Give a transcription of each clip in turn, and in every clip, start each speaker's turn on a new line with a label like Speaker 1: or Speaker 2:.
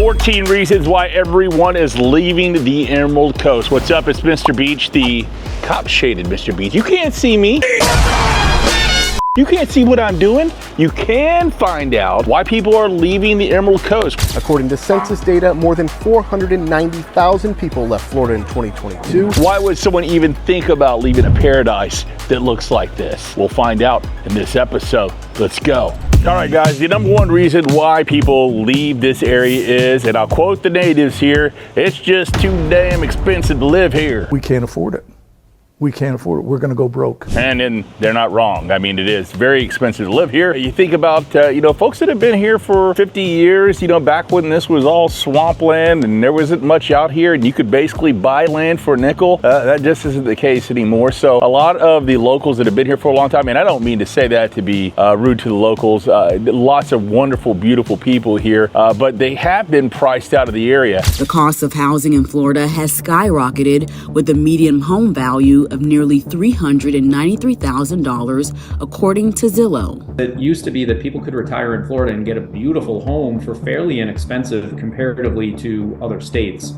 Speaker 1: 14 reasons why everyone is leaving the Emerald Coast. What's up? It's Mr. Beach, the cop-shaded Mr. Beach. You can't see me. You can't see what I'm doing. You can find out why people are leaving the Emerald Coast.
Speaker 2: According to census data, more than 490,000 people left Florida in 2022.
Speaker 1: Why would someone even think about leaving a paradise that looks like this? We'll find out in this episode. Let's go. All right, guys, the number one reason why people leave this area is, and I'll quote the natives here, it's just too damn expensive to live here.
Speaker 3: We can't afford it. We can't afford it. We're going to go broke.
Speaker 1: And then they're not wrong. I mean, it is very expensive to live here. You think about, folks that have been here for 50 years, back when this was all swampland and there wasn't much out here and you could basically buy land for a nickel. That just isn't the case anymore. So a lot of the locals that have been here for a long time, and I don't mean to say that to be rude to the locals, lots of wonderful, beautiful people here, but they have been priced out of the area.
Speaker 4: The cost of housing in Florida has skyrocketed, with the median home value of nearly $393,000, according to Zillow.
Speaker 5: It used to be that people could retire in Florida and get a beautiful home for fairly inexpensive comparatively to other states.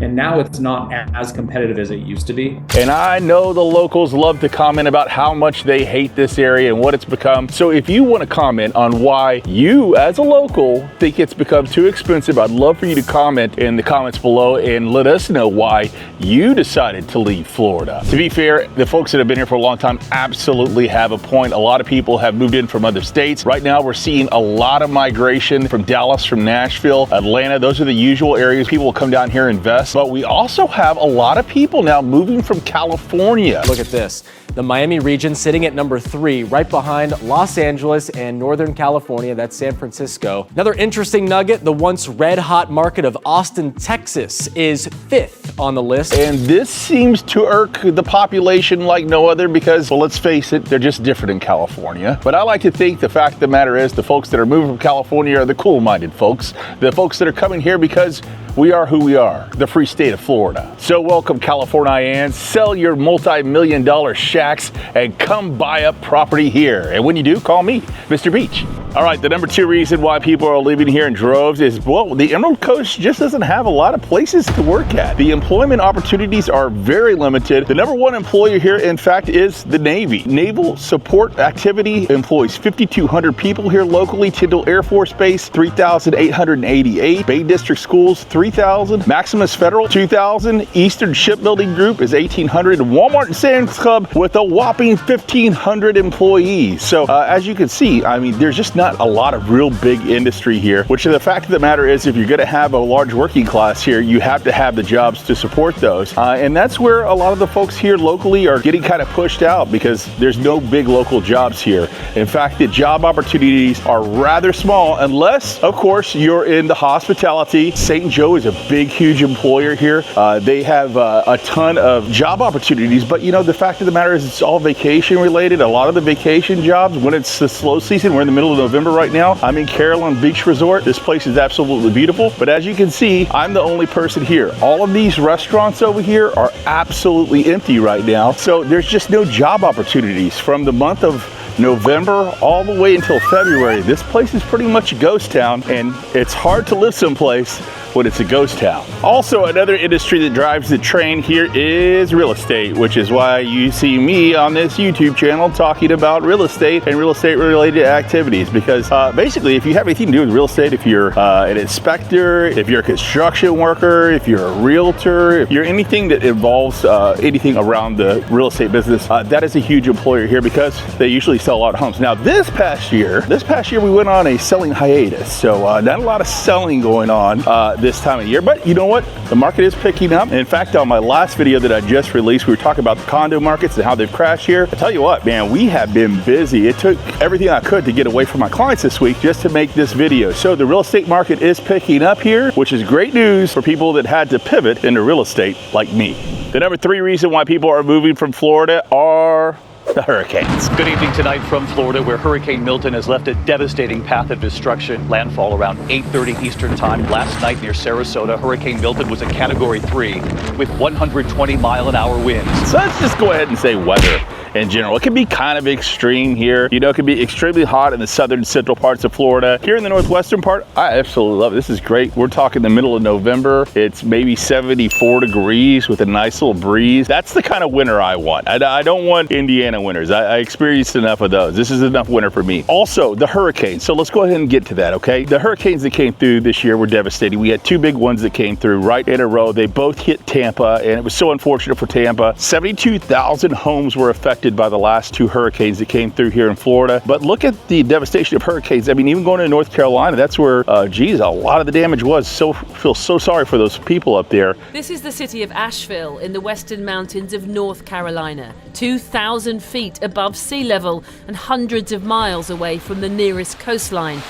Speaker 5: And now it's not as competitive as it used to be.
Speaker 1: And I know the locals love to comment about how much they hate this area and what it's become. So if you want to comment on why you, as a local, think it's become too expensive, I'd love for you to comment in the comments below and let us know why you decided to leave Florida. To be fair, the folks that have been here for a long time absolutely have a point. A lot of people have moved in from other states. Right now, we're seeing a lot of migration from Dallas, from Nashville, Atlanta. Those are the usual areas people will come down here and invest. But we also have a lot of people now moving from California.
Speaker 6: Look at this. The Miami region sitting at number 3, right behind Los Angeles and Northern California. That's San Francisco. Another interesting nugget, the once red-hot market of Austin, Texas is 5th on the list.
Speaker 1: And this seems to irk the population like no other because, well, let's face it, they're just different in California. But I like to think the fact of the matter is the folks that are moving from California are the cool-minded folks. The folks that are coming here because we are who we are, the free state of Florida. So welcome, Californians. Sell your multi-million-dollar shacks and come buy up property here. And when you do, call me, Mr. Beach. All right, the number 2 reason why people are leaving here in droves is, well, the Emerald Coast just doesn't have a lot of places to work at. The employment opportunities are very limited. The number 1 employer here, in fact, is the Navy. Naval Support Activity employs 5,200 people here locally. Tyndall Air Force Base, 3,888. Bay District Schools, 3,000. Maximus Federal, 2,000. Eastern Shipbuilding Group is 1,800. Walmart and Sam's Club with a whopping 1,500 employees. So as you can see, I mean, there's just not a lot of real big industry here, which the fact of the matter is, if you're going to have a large working class here, you have to have the jobs to support those. And that's where a lot of the folks here locally are getting kind of pushed out because there's no big local jobs here. In fact, the job opportunities are rather small unless, of course, you're in the hospitality. St. Joe is a big, huge employer here. They have a ton of job opportunities, but the fact of the matter is it's all vacation related. A lot of the vacation jobs, when it's the slow season, we're in the middle of November right now. I'm in Carolyn Beach Resort. This place is absolutely beautiful, but as you can see, I'm the only person here. All of these restaurants over here are absolutely empty right now, so there's just no job opportunities from the month of November all the way until February. This place is pretty much a ghost town, and it's hard to live someplace when it's a ghost town. Also, another industry that drives the train here is real estate, which is why you see me on this YouTube channel talking about real estate and real estate related activities, because basically if you have anything to do with real estate, if you're an inspector, if you're a construction worker, if you're a realtor, if you're anything that involves anything around the real estate business, that is a huge employer here because they usually sell a lot of homes. Now this past year we went on a selling hiatus, so not a lot of selling going on this time of year, but you know what? The market is picking up. In fact, on my last video that I just released, we were talking about the condo markets and how they've crashed here. I tell you what, man, we have been busy. It took everything I could to get away from my clients this week just to make this video. So the real estate market is picking up here, which is great news for people that had to pivot into real estate like me. The number 3 reason why people are moving from Florida are the hurricanes.
Speaker 7: Good evening tonight from Florida, where Hurricane Milton has left a devastating path of destruction. Landfall around 8:30 Eastern time last night near Sarasota. Hurricane Milton was a Category 3 with 120-mile-an-hour winds.
Speaker 1: So let's just go ahead and say weather. in general. It can be kind of extreme here. You know, it can be extremely hot in the southern and central parts of Florida. Here in the northwestern part, I absolutely love it. This is great. We're talking the middle of November. It's maybe 74 degrees with a nice little breeze. That's the kind of winter I want. I don't want Indiana winters. I experienced enough of those. This is enough winter for me. Also, the hurricanes. So let's go ahead and get to that, okay? The hurricanes that came through this year were devastating. We had two big ones that came through right in a row. They both hit Tampa, and it was so unfortunate for Tampa. 72,000 homes were affected by the last two hurricanes that came through here in Florida. But look at the devastation of hurricanes. I mean, even going to North Carolina, that's where, geez, a lot of the damage was. So feel so sorry for those people up there.
Speaker 8: This is the city of Asheville in the western mountains of North Carolina, 2,000 feet above sea level and hundreds of miles away from the nearest coastline.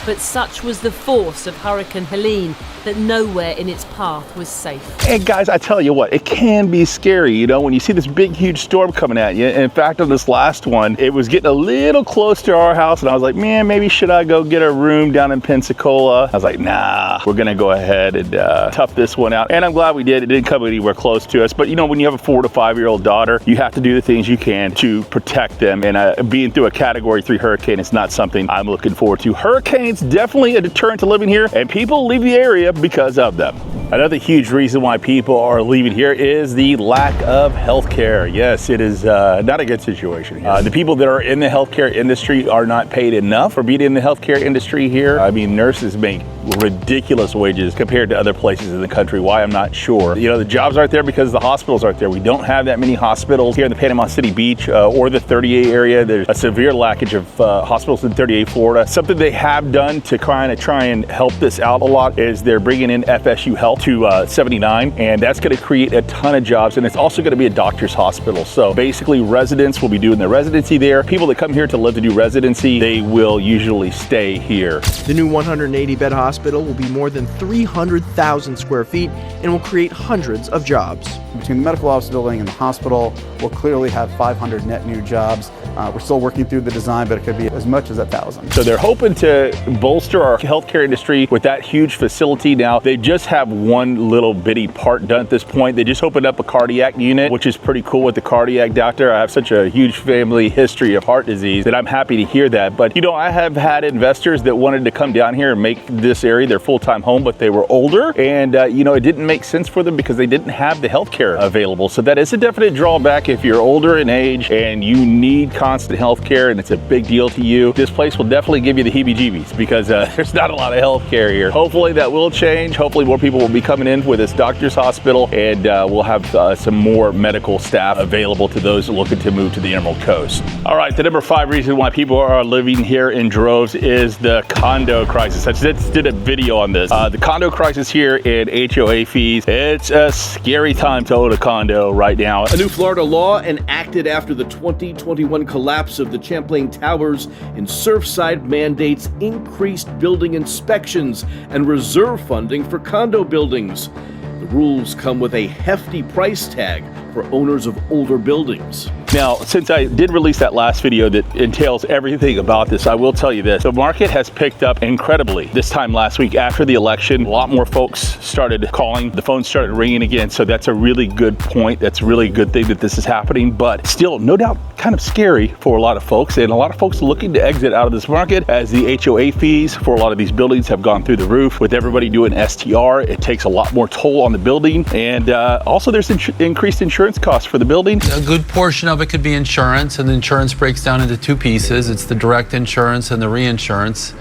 Speaker 8: But such was the force of Hurricane Helene that nowhere in its path was safe.
Speaker 1: And guys, I tell you what, it can be scary, you know, when you see this big, huge storm coming at you. In fact, on this last one, it was getting a little close to our house, and I was like, man, maybe should I go get a room down in Pensacola? I was like, nah, we're gonna go ahead and tough this one out. And I'm glad we did. It didn't come anywhere close to us. But you know, when you have a 4 to 5 year old daughter, you have to do the things you can to protect them. And being through a Category 3 hurricane is not something I'm looking forward to. Hurricanes definitely a deterrent to living here, and people leave the area because of them. Another huge reason why people are leaving here is the lack of healthcare. Yes, it is not a good situation here. The people that are in the healthcare industry are not paid enough for being in the healthcare industry here. I mean, nurses make ridiculous wages compared to other places in the country. Why, I'm not sure. You know, the jobs aren't there because the hospitals aren't there. We don't have that many hospitals here in the Panama City Beach or the 30A area. There's a severe lackage of hospitals in 30A, Florida. Something they have done to kind of try and help this out a lot is they're bringing in FSU Health to 79, and that's going to create a ton of jobs, and it's also going to be a doctor's hospital. So basically, residents will be doing their residency there. People that come here to live to do residency, they will usually stay here.
Speaker 2: The new 180-bed hospital will be more than 300,000 square feet and will create hundreds of jobs.
Speaker 9: Between the medical office building and the hospital, we'll clearly have 500 net new jobs. We're still working through the design, but it could be as much as 1,000.
Speaker 1: So they're hoping to bolster our healthcare industry with that huge facility. Now, they just have one little bitty part done at this point. They just opened up a cardiac unit, which is pretty cool with the cardiac doctor. I have such a huge family history of heart disease that I'm happy to hear that. But, you know, I have had investors that wanted to come down here and make this area their full-time home, but they were older, and, you know, it didn't make sense for them because they didn't have the healthcare available. So that is a definite drawback if you're older in age and you need constant health care and it's a big deal to you. This place will definitely give you the heebie-jeebies because there's not a lot of health care here. Hopefully that will change. Hopefully more people will be coming in with this doctor's hospital, and we'll have some more medical staff available to those looking to move to the Emerald Coast. All right, the number 5 reason why people are living here in droves is the condo crisis. I just did a video on this. The condo crisis here in HOA fees. It's a scary time to own a condo right now.
Speaker 10: A new Florida law enacted after the 2021 collapse of the Champlain Towers in Surfside mandates increased building inspections and reserve funding for condo buildings. The rules come with a hefty price tag for owners of older buildings.
Speaker 1: Now, since I did release that last video that entails everything about this, I will tell you this. The market has picked up incredibly this time last week after the election. A lot more folks started calling. The phone started ringing again. So that's a really good point. That's a really good thing that this is happening. But still, no doubt, kind of scary for a lot of folks. And a lot of folks looking to exit out of this market as the HOA fees for a lot of these buildings have gone through the roof. With everybody doing STR, it takes a lot more toll on the building. And also there's increased insurance costs for the building.
Speaker 11: A good portion of it could be insurance, and the insurance breaks down into two pieces. It's the direct insurance and the reinsurance.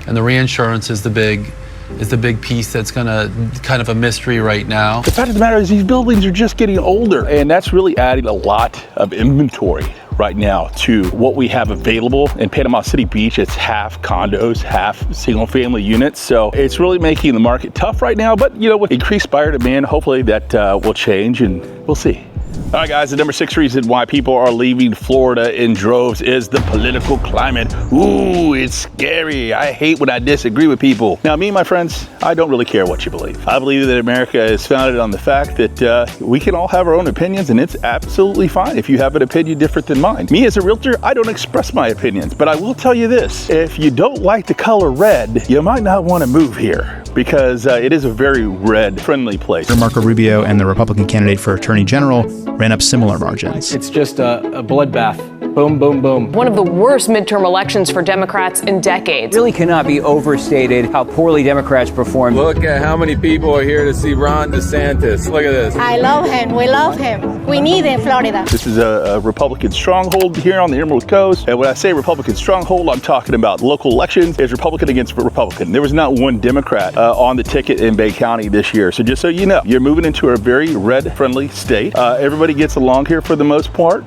Speaker 11: And the reinsurance is the big piece that's gonna kind of a mystery right now.
Speaker 1: The fact of the matter is these buildings are just getting older, and that's really adding a lot of inventory right now to what we have available in Panama City Beach. It's half condos, half single family units. So it's really making the market tough right now, but you know, with increased buyer demand, hopefully that will change, and we'll see. All right, guys, the number 6 reason why people are leaving Florida in droves is the political climate. Ooh, it's scary. I hate when I disagree with people. Now, me and my friends, I don't really care what you believe. I believe that America is founded on the fact that we can all have our own opinions, and it's absolutely fine if you have an opinion different than mine. Me as a realtor, I don't express my opinions, but I will tell you this. If you don't like the color red, you might not want to move here. because it is a very red-friendly place.
Speaker 12: Marco Rubio and the Republican candidate for Attorney General ran up similar margins.
Speaker 6: It's just a bloodbath. Boom, boom, boom.
Speaker 13: One of the worst midterm elections for Democrats in decades.
Speaker 14: It really cannot be overstated how poorly Democrats performed.
Speaker 15: Look at how many people are here to see Ron DeSantis. Look at this.
Speaker 16: I love him. We love him. We need him in Florida.
Speaker 1: This is a Republican stronghold here on the Emerald Coast. And when I say Republican stronghold, I'm talking about local elections. It's Republican against Republican. There was not one Democrat on the ticket in Bay County this year. So just so you know, you're moving into a very red-friendly state. Everybody gets along here for the most part.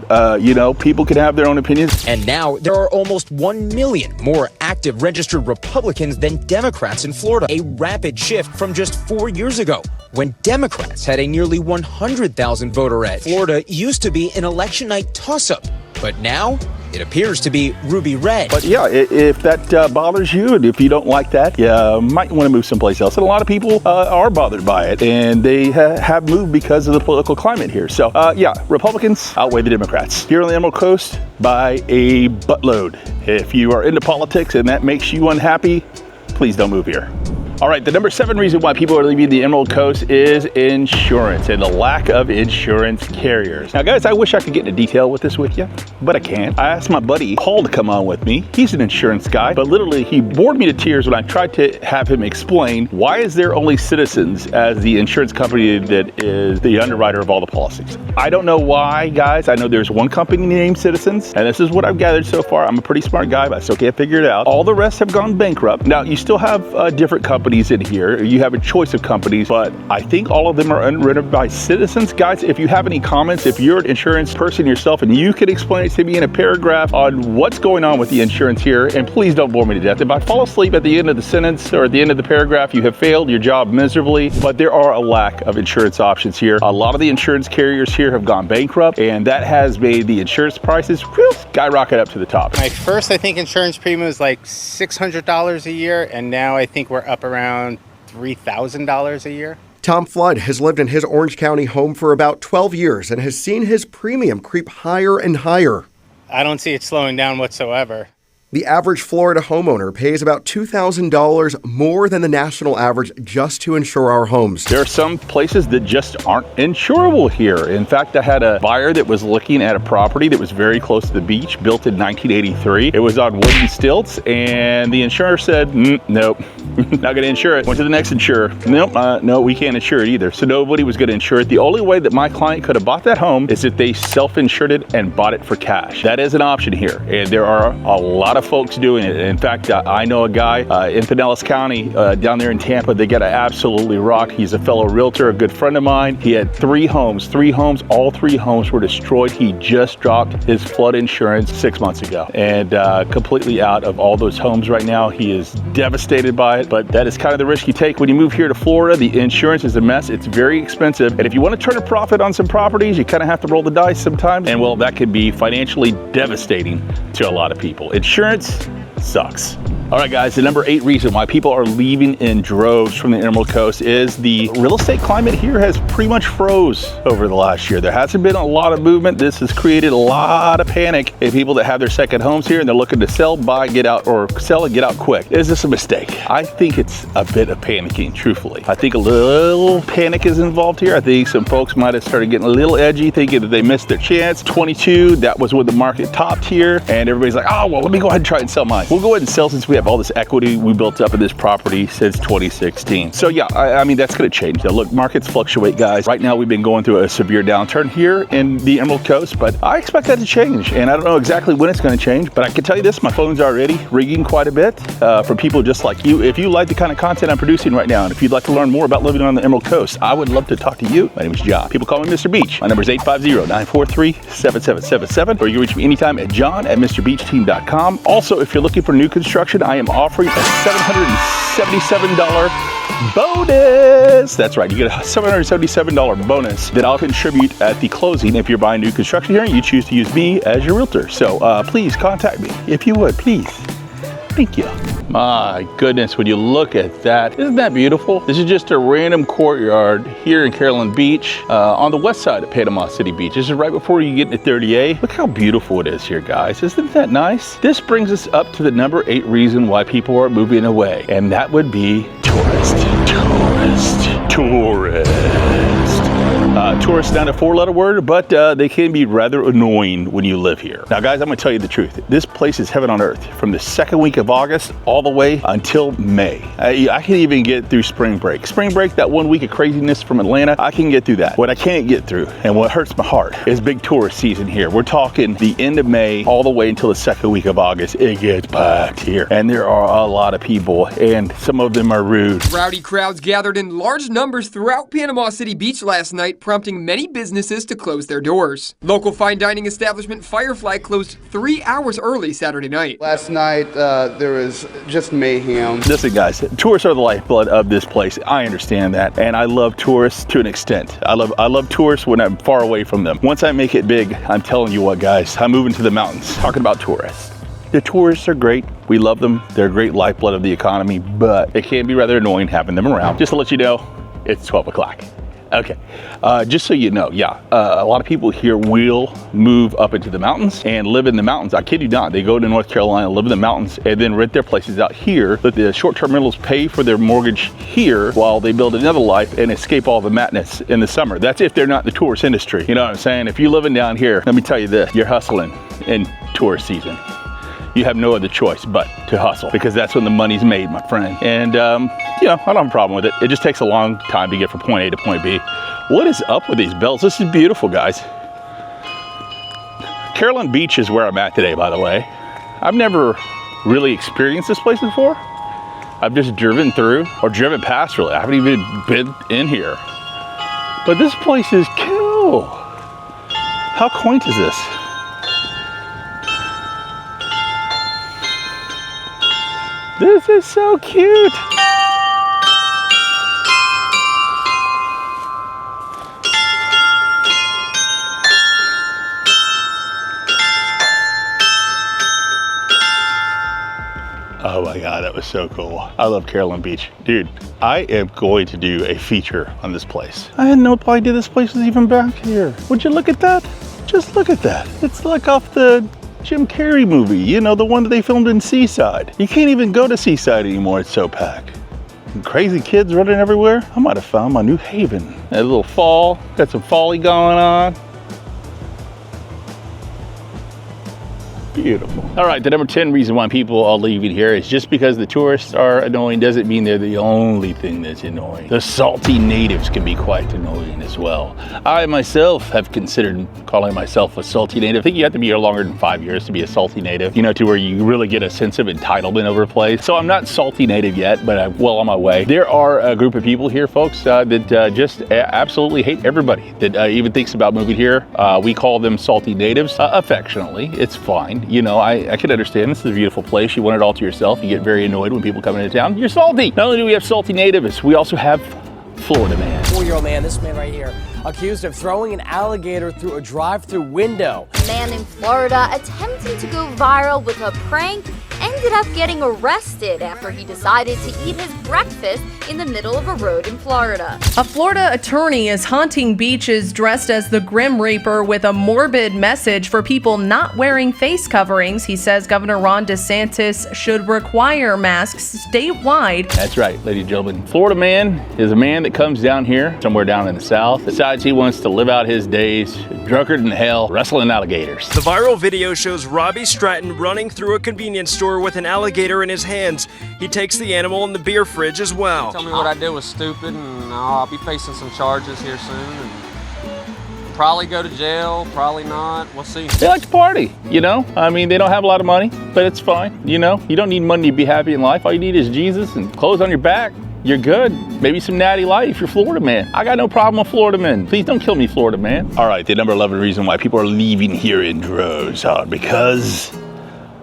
Speaker 1: People can have their own opinions.
Speaker 17: And now there are almost 1 million more active registered Republicans than Democrats in Florida. A rapid shift from just 4 years ago, when Democrats had a nearly 100,000 voter edge. Florida used to be an election night toss-up, but now it appears to be ruby red.
Speaker 1: But yeah, if that bothers you and if you don't like that, you might want to move someplace else. And a lot of people are bothered by it, and they have moved because of the political climate here. So yeah, Republicans outweigh the Democrats here on the Emerald Coast by a buttload. If you are into politics and that makes you unhappy, please don't move here. All right, the number 7 reason why people are leaving the Emerald Coast is insurance and the lack of insurance carriers. Now, guys, I wish I could get into detail with this with you, but I can't. I asked my buddy Paul to come on with me. He's an insurance guy, but literally he bored me to tears when I tried to have him explain why is there only Citizens as the insurance company that is the underwriter of all the policies. I don't know why, guys. I know there's one company named Citizens, and this is what I've gathered so far. I'm a pretty smart guy, but I still can't figure it out. All the rest have gone bankrupt. Now, you still have different companies in here. You have a choice of companies, but I think all of them are underwritten by Citizens. Guys, if you have any comments, if you're an insurance person yourself and you can explain it to me in a paragraph on what's going on with the insurance here, and please don't bore me to death. If I fall asleep at the end of the sentence or at the end of the paragraph, you have failed your job miserably. But there are a lack of insurance options here. A lot of the insurance carriers here have gone bankrupt, and that has made the insurance prices skyrocket up to the top.
Speaker 18: My first, I think, insurance premium was like $600 a year, and now I think we're up around $3,000 a year.
Speaker 19: Tom Flood has lived in his Orange County home for about 12 years and has seen his premium creep higher and higher.
Speaker 18: I don't see it slowing down whatsoever.
Speaker 19: The average Florida homeowner pays about $2,000 more than the national average just to insure our homes.
Speaker 1: There are some places that just aren't insurable here. In fact, I had a buyer that was looking at a property that was very close to the beach, built in 1983. It was on wooden stilts, and the insurer said, nope, not going to insure it. Went to the next insurer. Nope, no, we can't insure it either. So nobody was going to insure it. The only way that my client could have bought that home is if they self-insured it and bought it for cash. That is an option here, and there are a lot of folks doing it. In fact, I know a guy in Pinellas County down there in Tampa. They got to absolutely rock. He's a fellow realtor, a good friend of mine. He had 3 homes, all 3 homes were destroyed. He just dropped his flood insurance 6 months ago and completely out of all those homes right now. He is devastated by it, but that is kind of the risk you take when you move here to Florida. The insurance is a mess. It's very expensive, and if you want to turn a profit on some properties, you kind of have to roll the dice sometimes, and well, that could be financially devastating to a lot of people. Insurance sucks. All right, guys, the number 8 reason why people are leaving in droves from the Emerald Coast is the real estate climate here has pretty much froze over the last year. There hasn't been a lot of movement. This has created a lot of panic in people that have their second homes here and they're looking to sell, buy, get out, or sell and get out quick. Is this a mistake? I think it's a bit of panicking, truthfully. I think a little panic is involved here. I think some folks might have started getting a little edgy, thinking that they missed their chance. 22, that was when the market topped here, and everybody's like, oh, well, let me go ahead and try and sell mine. We'll go ahead and sell since we have all this equity we built up in this property since 2016. So yeah, I mean, that's going to change. Now, look, markets fluctuate, guys. Right now, we've been going through a severe downturn here in the Emerald Coast, but I expect that to change. And I don't know exactly when it's going to change, but I can tell you this, my phone's already ringing quite a bit from people just like you. If you like the kind of content I'm producing right now, and if you'd like to learn more about living on the Emerald Coast, I would love to talk to you. My name is John. People call me Mr. Beach. My number is 850-943-7777, or you can reach me anytime at john@mrbeachteam.com. Also, if you're looking for new construction, I am offering a $777 bonus. That's right, you get a $777 bonus that I'll contribute at the closing if you're buying new construction here and you choose to use me as your realtor. So please contact me if you would, please. Thank you. My goodness, when you look at that, isn't that beautiful? This is just a random courtyard here in Carolyn Beach on the west side of Panama City Beach. This is right before you get into 30A. Look how beautiful it is here, guys. Isn't that nice? This brings us up to the number 8 reason why people are moving away, and that would be tourists. Tourist, not a four-letter word, but they can be rather annoying when you live here. Now, guys, I'm gonna tell you the truth. This place is heaven on earth from the second week of August all the way until May. I can even get through spring break. Spring break, that 1 week of craziness from Atlanta, I can get through that. What I can't get through, and what hurts my heart, is big tourist season here. We're talking the end of May all the way until the second week of August. It gets packed here, and there are a lot of people, and some of them are rude.
Speaker 20: Rowdy crowds gathered in large numbers throughout Panama City Beach last night, prompting many businesses to close their doors. Local fine dining establishment Firefly closed 3 hours early Saturday night.
Speaker 21: Last night, there was just mayhem.
Speaker 1: Listen, guys, tourists are the lifeblood of this place. I understand that, and I love tourists to an extent. I love tourists when I'm far away from them. Once I make it big, I'm telling you what, guys, I'm moving to the mountains. Talking about tourists. The tourists are great. We love them. They're a great lifeblood of the economy, but it can be rather annoying having them around. Just to let you know, it's 12 o'clock. Okay, just so you know, yeah, a lot of people here will move up into the mountains and live in the mountains. I kid you not, they go to North Carolina, live in the mountains, and then rent their places out here. Let the short-term rentals pay for their mortgage here while they build another life and escape all the madness in the summer. That's if they're not in the tourist industry. You know what I'm saying? If you're living down here, let me tell you this, you're hustling in tourist season. You have no other choice but to hustle, because that's when the money's made, my friend. And, you know, I don't have a problem with it. It just takes a long time to get from point A to point B. What is up with these bells? This is beautiful, guys. Carolyn Beach is where I'm at today, by the way. I've never really experienced this place before. I've just driven through, or driven past, really. I haven't even been in here. But this place is cool. How quaint is this? This is so cute. Oh my God, that was so cool. I love Carolyn Beach. Dude, I am going to do a feature on this place. I had no idea this place was even back here. Would you look at that? Just look at that. It's like off the Jim Carrey movie, you know, the one that they filmed in Seaside. You can't even go to Seaside anymore, it's so packed. And crazy kids running everywhere. I might have found my new haven. A little fall, got some folly going on. Beautiful. All right, the number 10 reason why people are leaving here is just because the tourists are annoying doesn't mean they're the only thing that's annoying. The salty natives can be quite annoying as well. I myself have considered calling myself a salty native. I think you have to be here longer than 5 years to be a salty native, you know, to where you really get a sense of entitlement over a place. So I'm not salty native yet, but I'm well on my way. There are a group of people here, folks, that just absolutely hate everybody that even thinks about moving here. We call them salty natives affectionately. It's fine. You know, I can understand. This is a beautiful place. You want it all to yourself. You get very annoyed when people come into town. You're salty. Not only do we have salty natives, we also have Florida man.
Speaker 22: 4-year-old man, this man right here, accused of throwing an alligator through a drive-through window.
Speaker 23: A man in Florida attempting to go viral with a prank ended up getting arrested after he decided to eat his breakfast in the middle of a road in Florida.
Speaker 24: A Florida attorney is haunting beaches dressed as the Grim Reaper with a morbid message for people not wearing face coverings. He says Governor Ron DeSantis should require masks statewide.
Speaker 1: That's right, ladies and gentlemen. Florida man is a man that comes down here, somewhere down in the south, decides he wants to live out his days drunkard in hell, wrestling alligators.
Speaker 25: The viral video shows Robbie Stratton running through a convenience store with an alligator in his hands. He takes the animal in the beer fridge as well.
Speaker 26: Tell me what I did was stupid, and I'll be facing some charges here soon. And probably go to jail, probably not. We'll see.
Speaker 1: They like to party, you know? I mean, they don't have a lot of money, but it's fine, you know? You don't need money to be happy in life. All you need is Jesus and clothes on your back. You're good. Maybe some natty light if you're Florida man. I got no problem with Florida men. Please don't kill me, Florida man. All right, the number 11 reason why people are leaving here in droves are because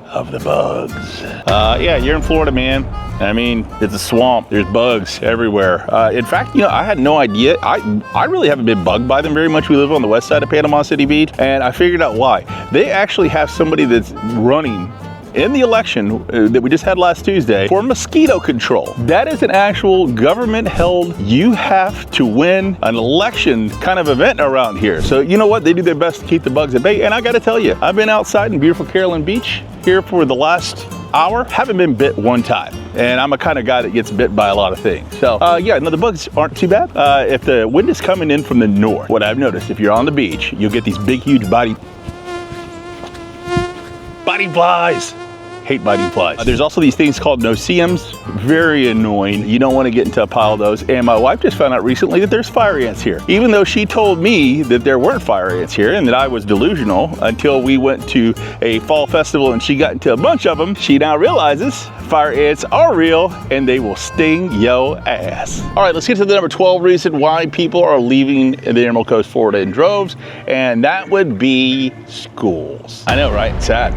Speaker 1: of the bugs. Yeah, you're in Florida, man. I mean, it's a swamp. There's bugs everywhere. In fact, you know, I had no idea. I really haven't been bugged by them very much. We live on the west side of Panama City Beach, and I figured out why. They actually have somebody that's running in the election that we just had last Tuesday for mosquito control. That is an actual government-held, you have to win an election kind of event around here. So you know what? They do their best to keep the bugs at bay. And I gotta tell you, I've been outside in beautiful Carolyn Beach here for the last hour. Haven't been bit one time. And I'm a kind of guy that gets bit by a lot of things. So yeah, no, the bugs aren't too bad. If the wind is coming in from the north, what I've noticed, if you're on the beach, you'll get these big, huge biting flies. Hate biting flies. There's also these things called no-see-ums. Very annoying. You don't want to get into a pile of those. And my wife just found out recently that there's fire ants here. Even though she told me that there weren't fire ants here and that I was delusional until we went to a fall festival and she got into a bunch of them, she now realizes fire ants are real and they will sting yo ass. All right, let's get to the number 12 reason why people are leaving the Emerald Coast, Florida in droves, and that would be schools. I know, right? Sad.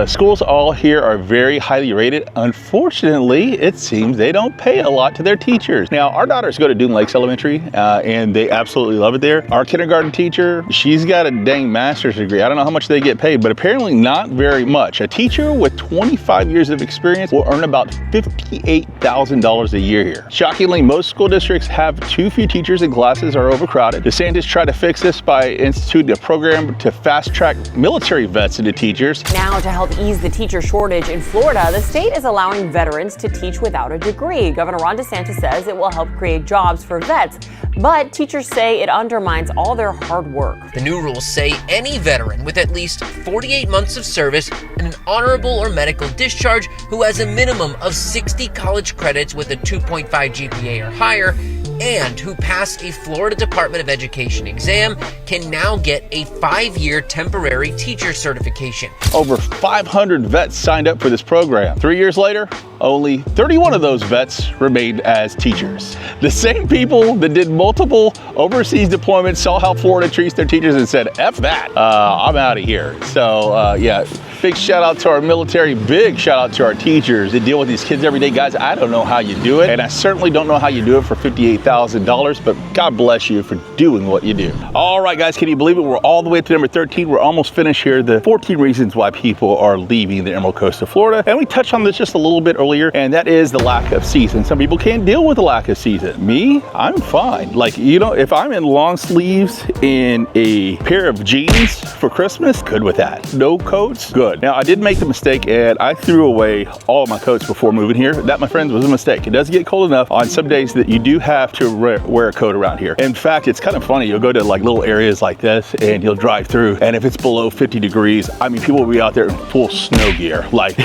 Speaker 1: Schools all here are very highly rated. Unfortunately, it seems they don't pay a lot to their teachers. Now, our daughters go to Dune Lakes Elementary, and they absolutely love it there. Our kindergarten teacher, she's got a dang master's degree. I don't know how much they get paid, but apparently not very much. A teacher with 25 years of experience will earn about $58,000 a year here. Shockingly, most school districts have too few teachers and classes are overcrowded. DeSantis tried to fix this by instituting a program to fast-track military vets into teachers.
Speaker 13: Now, to help ease the teacher shortage in Florida, the state is allowing veterans to teach without a degree. Governor Ron DeSantis says it will help create jobs for vets, but teachers say it undermines all their hard work.
Speaker 2: The new rules say any veteran with at least 48 months of service and an honorable or medical discharge who has a minimum of 60 college credits with a 2.5 GPA or higher and who passed a Florida Department of Education exam can now get a 5-year temporary teacher certification.
Speaker 1: Over 500 vets signed up for this program. 3 years later, only 31 of those vets remained as teachers. The same people that did multiple overseas deployments saw how Florida treats their teachers and said, F that, I'm out of here. So yeah, big shout out to our military, big shout out to our teachers that deal with these kids every day. Guys, I don't know how you do it, and I certainly don't know how you do it for $58,000, but God bless you for doing what you do. All right, guys, can you believe it? We're all the way to number 13. We're almost finished here. The 14 reasons why people are leaving the Emerald Coast of Florida. And we touched on this just a little bit earlier, and that is the lack of season. Some people can't deal with the lack of season. Me, I'm fine. Like, you know, if I'm in long sleeves in a pair of jeans for Christmas, good with that. No coats, good. Now, I did make the mistake and I threw away all of my coats before moving here. That, my friends, was a mistake. It does get cold enough on some days that you do have to wear a coat around here. In fact, it's kind of funny. You'll go to like little areas like this and you'll drive through, and if it's below 50 degrees, I mean, people will be out there in full snow gear. Like,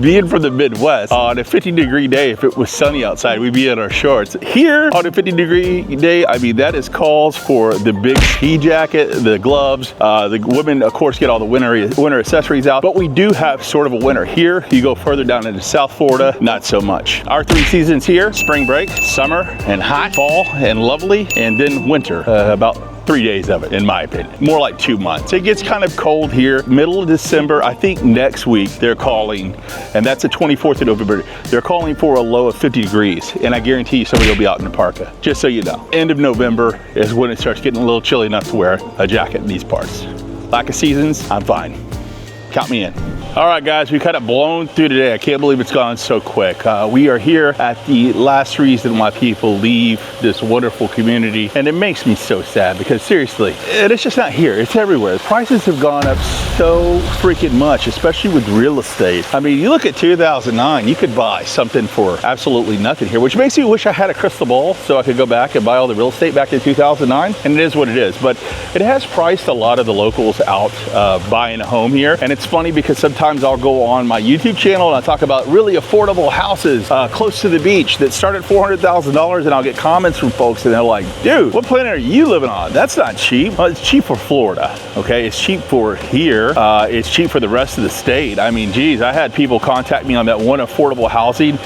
Speaker 1: being from the Midwest, on a 50-degree day, if it was sunny outside, we'd be in our shorts. Here, on a 50-degree day, I mean, that is calls for the big ski jacket, the gloves. The women, of course, get all the winter accessories out, but we do have sort of a winter. Here, you go further down into South Florida, not so much. Our 3 seasons here: spring break, summer and hot, fall and lovely, and then winter, about 3 days of it, in my opinion. More like 2 months. It gets kind of cold here, middle of December. I think next week they're calling, and that's the 24th of November, they're calling for a low of 50 degrees, and I guarantee you somebody will be out in the parka, just so you know. End of November is when it starts getting a little chilly enough to wear a jacket in these parts. Lack of seasons, I'm fine. Count me in. All right, guys, we kind of blown through today. I can't believe it's gone so quick. We are here at the last reason why people leave this wonderful community, and it makes me so sad because seriously, and it's just not here, it's everywhere. Prices have gone up so freaking much, especially with real estate. I mean, you look at 2009, you could buy something for absolutely nothing here, which makes me wish I had a crystal ball so I could go back and buy all the real estate back in 2009, and it is what it is. But it has priced a lot of the locals out buying a home here, and it's funny because sometimes I'll go on my YouTube channel and I talk about really affordable houses close to the beach that start at $400,000, and I'll get comments from folks and they're like, dude, what planet are you living on? That's not cheap. Well, it's cheap for Florida, okay? It's cheap for here. It's cheap for the rest of the state. I mean, geez, I had people contact me on that one affordable housing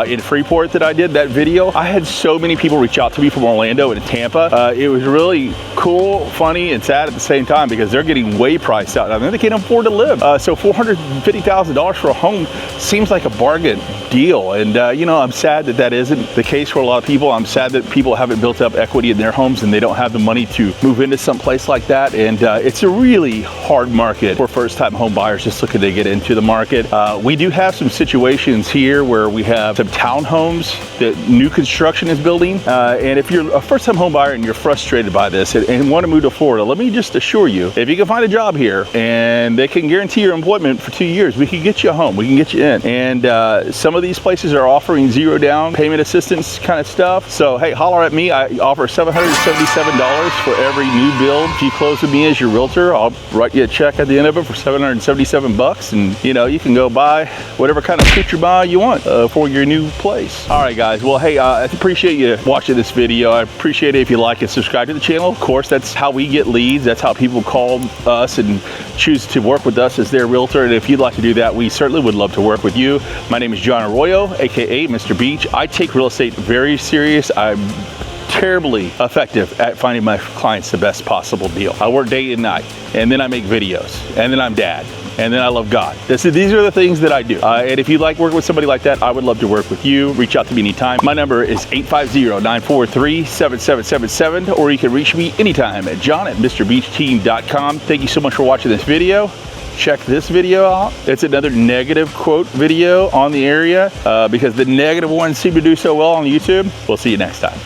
Speaker 1: in Freeport that I did, that video. I had so many people reach out to me from Orlando and Tampa. It was really cool, funny, and sad at the same time because they're getting way priced out. I mean, they can't afford to live. So $450,000 for a home seems like a bargain deal. And you know, I'm sad that that isn't the case for a lot of people. I'm sad that people haven't built up equity in their homes and they don't have the money to move into some place like that. And it's a really hard market for first-time home buyers just looking to get into the market. We do have some situations here where we have some townhomes that new construction is building. And if you're a first-time home buyer and you're frustrated by this and want to move to Florida, let me just assure you, if you can find a job here and they can guarantee your employment for 2 years, we can get you a home, we can get you in. And some of these places are offering zero down payment assistance kind of stuff. So hey, holler at me. I offer $777 for every new build. If you close with me as your realtor, I'll write you a check at the end of it for $777, and you know, you can go buy whatever kind of picture buy you want for your new place. All right guys, well hey, I appreciate you watching this video. I appreciate it if you like and subscribe to the channel. Of course, that's how we get leads. That's how people call us and choose to work with us as their realtor. And if you'd like to do that, we certainly would love to work with you. My name is John Arroyo, aka Mr. Beach. I take real estate very serious. I'm terribly effective at finding my clients the best possible deal. I work day and night, and then I make videos, and then I'm dad, and then I love God. These are the things that I do. And if you like working with somebody like that, I would love to work with you. Reach out to me anytime. My number is 850-943-7777, or you can reach me anytime at john@mrbeachteam.com. Thank you so much for watching this video. Check this video out. It's another negative quote video on the area because the negative ones seem to do so well on YouTube. We'll see you next time.